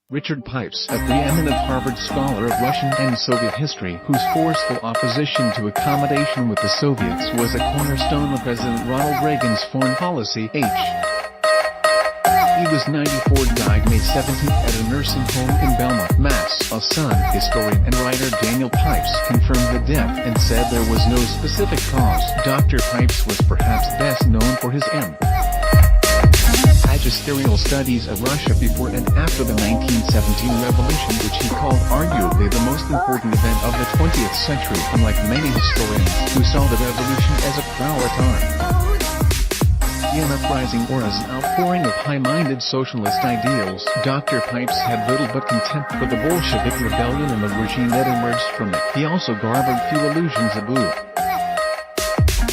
Richard Pipes, a preeminent Harvard scholar of Russian and Soviet history whose forceful opposition to accommodation with the Soviets was a cornerstone of President Ronald Reagan's foreign policy. He was 94, died May 17 at a nursing home in Belmont, Mass. A son, historian and writer Daniel Pipes confirmed the death and said there was no specific cause. Dr. Pipes was perhaps best known for his magisterial studies of Russia before and after the 1917 revolution, which he called arguably the most important event of the 20th century, unlike many historians who saw the revolution as a proletarian an uprising or as an outpouring of high-minded socialist ideals. Dr. Pipes had little but contempt for the Bolshevik rebellion and the regime that emerged from it. He also garnered few illusions of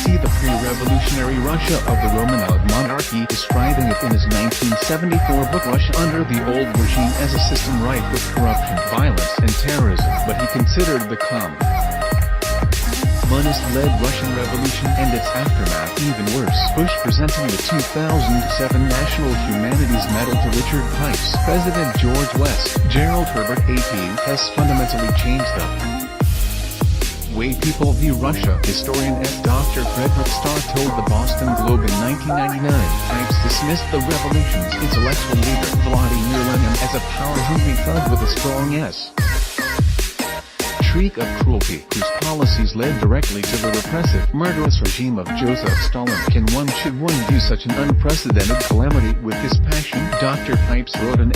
See the pre-revolutionary Russia of the Romanov monarchy, describing it in his 1974 book Russia Under the Old Regime as a system rife with corruption, violence, and terrorism, but he considered the communist-led Russian Revolution and its aftermath even worse. Bush presenting the 2007 National Humanities Medal to Richard Pipes. President George West, Gerald Herbert AP has fundamentally changed the way people view Russia. Historian F. Dr. Frederick Starr told the Boston Globe in 1999, Pipes dismissed the revolution's intellectual leader, Vladimir Lenin, as a power-hungry thug with a strong streak of cruelty, whose policies led directly to the repressive, murderous regime of Joseph Stalin. Should one view such an unprecedented calamity with this passion? Dr. Pipes wrote in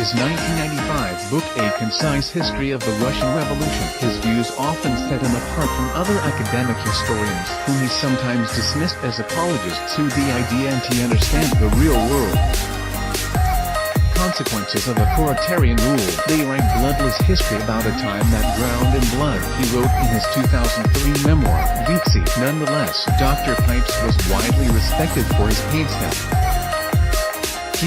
his 1995 book A Concise History of the Russian Revolution. His views often set him apart from other academic historians, whom he sometimes dismissed as apologists to the idea and to understand the real world consequences of authoritarian rule. They write bloodless history about a time that drowned in blood, he wrote in his 2003 memoir, Vitsy. Nonetheless, Dr. Pipes was widely respected for his painstaking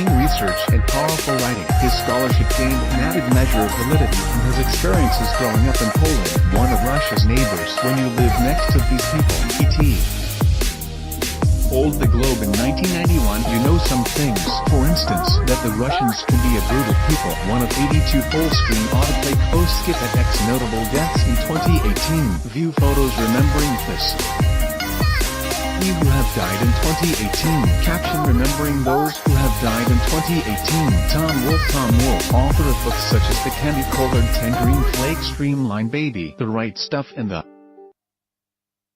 research and powerful writing. His scholarship gained an added measure of validity from his experiences growing up in Poland, one of Russia's neighbors. When you live next to these people, E.T. Old the Globe in 1991, you know some things, for instance, that the Russians can be a brutal people. One of 82 full-screen autoplay post-skip at X notable deaths in 2018. View photos remembering this. We who have died in 2018. Caption remembering those who have died in 2018. Tom Wolfe, author of books such as The Candy-Colored Tangerine Flake, Streamline Baby, The Right Stuff and The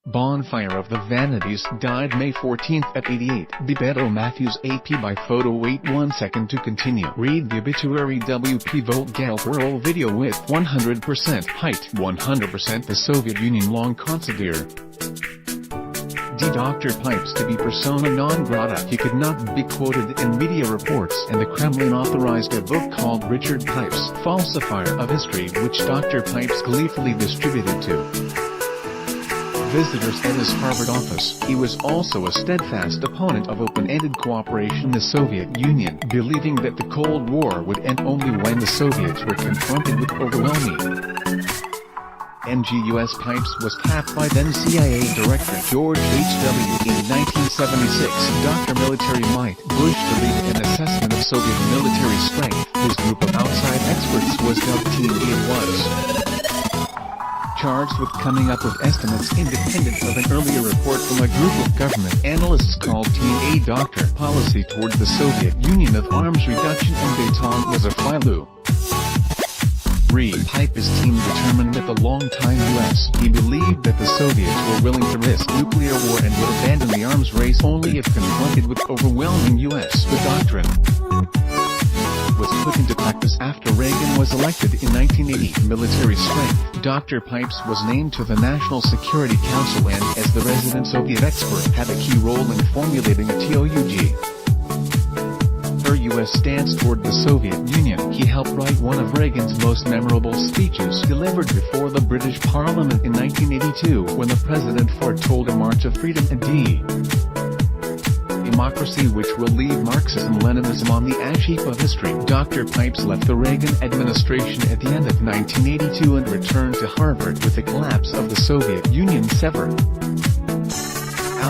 Bonfire of the Vanities, died May 14 at 88. Bebeto Matthews AP by photo. Wait 1 second to continue. Read the obituary. WP Volt Galperol video with 100% height, 100% the Soviet Union long consider Dr. Pipes to be persona non grata. He could not be quoted in media reports, and the Kremlin authorized a book called Richard Pipes, Falsifier of History, which Dr. Pipes gleefully distributed to visitors at his Harvard office. He was also a steadfast opponent of open-ended cooperation in the Soviet Union, believing that the Cold War would end only when the Soviets were confronted with overwhelming NGUS. Pipes was tapped by then CIA Director George H.W. in 1976. Dr. Military Might Bush to lead an assessment of Soviet military strength. His group of outside experts was dubbed Team A. Was charged with coming up with estimates independent of an earlier report from a group of government analysts called Team A. Dr. Policy toward the Soviet Union of arms reduction and détente was a filu. Pipes' team determined that the long-time U.S. He believed that the Soviets were willing to risk nuclear war and would abandon the arms race only if confronted with overwhelming U.S. The doctrine was put into practice after Reagan was elected in 1980. Military strength. Dr. Pipes was named to the National Security Council and, as the resident Soviet expert, had a key role in formulating a TOUG. U.S. stance toward the Soviet Union. He helped write one of Reagan's most memorable speeches, delivered before the British Parliament in 1982, when the president foretold a march of freedom and democracy which will leave Marxism-Leninism on the ash heap of history. Dr. Pipes left the Reagan administration at the end of 1982 and returned to Harvard with the collapse of the Soviet Union severed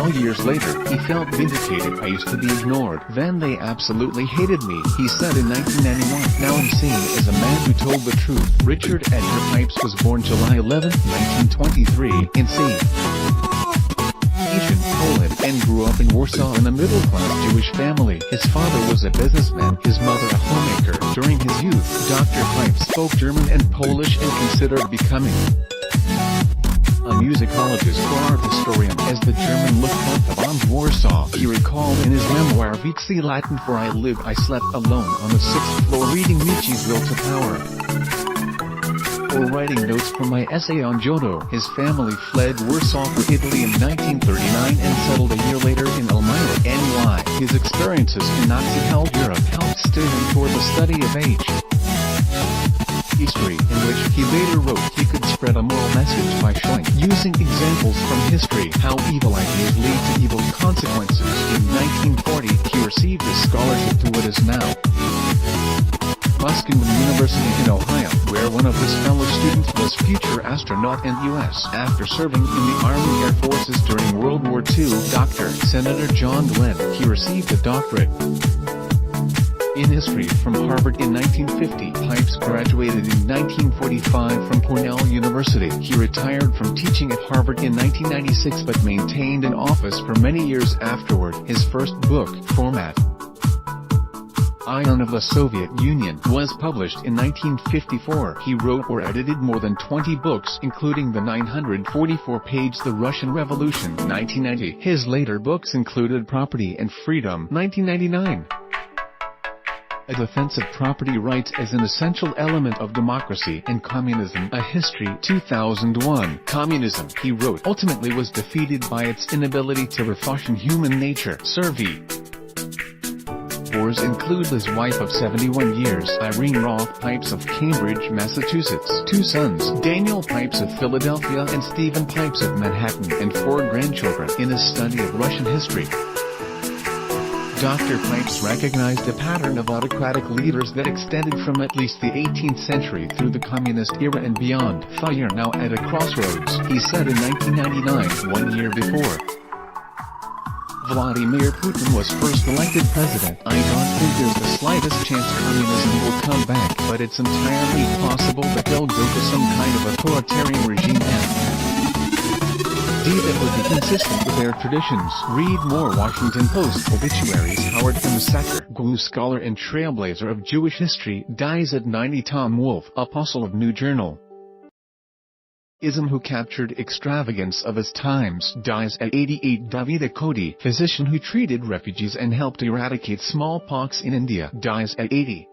Now years later, he felt vindicated. I used to be ignored. Then they absolutely hated me, he said in 1991. Now I'm seen as a man who told the truth. Richard Edgar Pipes was born July 11, 1923, in St. Poland, and grew up in Warsaw in a middle-class Jewish family. His father was a businessman, his mother a homemaker. During his youth, Dr. Pipes spoke German and Polish and considered becoming a musicologist or art historian. As the German Luftwaffe bombed Warsaw, he recalled in his memoir Vixi Latin, for I lived, I slept alone on the 6th floor reading Nietzsche's Will to Power, or writing notes from my essay on Giotto. His family fled Warsaw for Italy in 1939 and settled a year later in Elmira, NY. His experiences in Nazi-held Europe helped steer him toward the study of history, in which he later wrote he could spread a moral message by showing, using examples from history, how evil ideas lead to evil consequences. In 1940, he received a scholarship to what is now Muskingum University in Ohio, where one of his fellow students was future astronaut and U.S. After serving in the Army Air Forces during World War II, Dr. Senator John Glenn, he received a doctorate in history from Harvard in 1950. Pipes graduated in 1945 from Cornell University. He retired from teaching at Harvard in 1996 but maintained an office for many years afterward. His first book, Format Ion of the Soviet Union, was published in 1954. He wrote or edited more than 20 books, including the 944-page The Russian Revolution, 1990. His later books included Property and Freedom, 1999. A Defense of Property Rights as an Essential Element of Democracy and Communism, A History, 2001. Communism, he wrote, ultimately was defeated by its inability to refashion human nature. Survey Wars include his wife of 71 years, Irene Roth Pipes of Cambridge, Massachusetts, 2 sons, Daniel Pipes of Philadelphia and Stephen Pipes of Manhattan, and 4 grandchildren. In his study of Russian history, Dr. Pipes recognized a pattern of autocratic leaders that extended from at least the 18th century through the communist era and beyond. We are now at a crossroads, he said in 1999, 1 year before Vladimir Putin was first elected president. I don't think there's the slightest chance communism will come back, but it's entirely possible that they'll go to some kind of authoritarian regime that would be consistent with their traditions. Read more Washington Post obituaries. Howard M. Sacker, GLU scholar and trailblazer of Jewish history, dies at 90. Tom Wolfe, apostle of New Journal Ism who captured extravagance of his times, dies at 88. Davida Cody, physician who treated refugees and helped eradicate smallpox in India, dies at 80.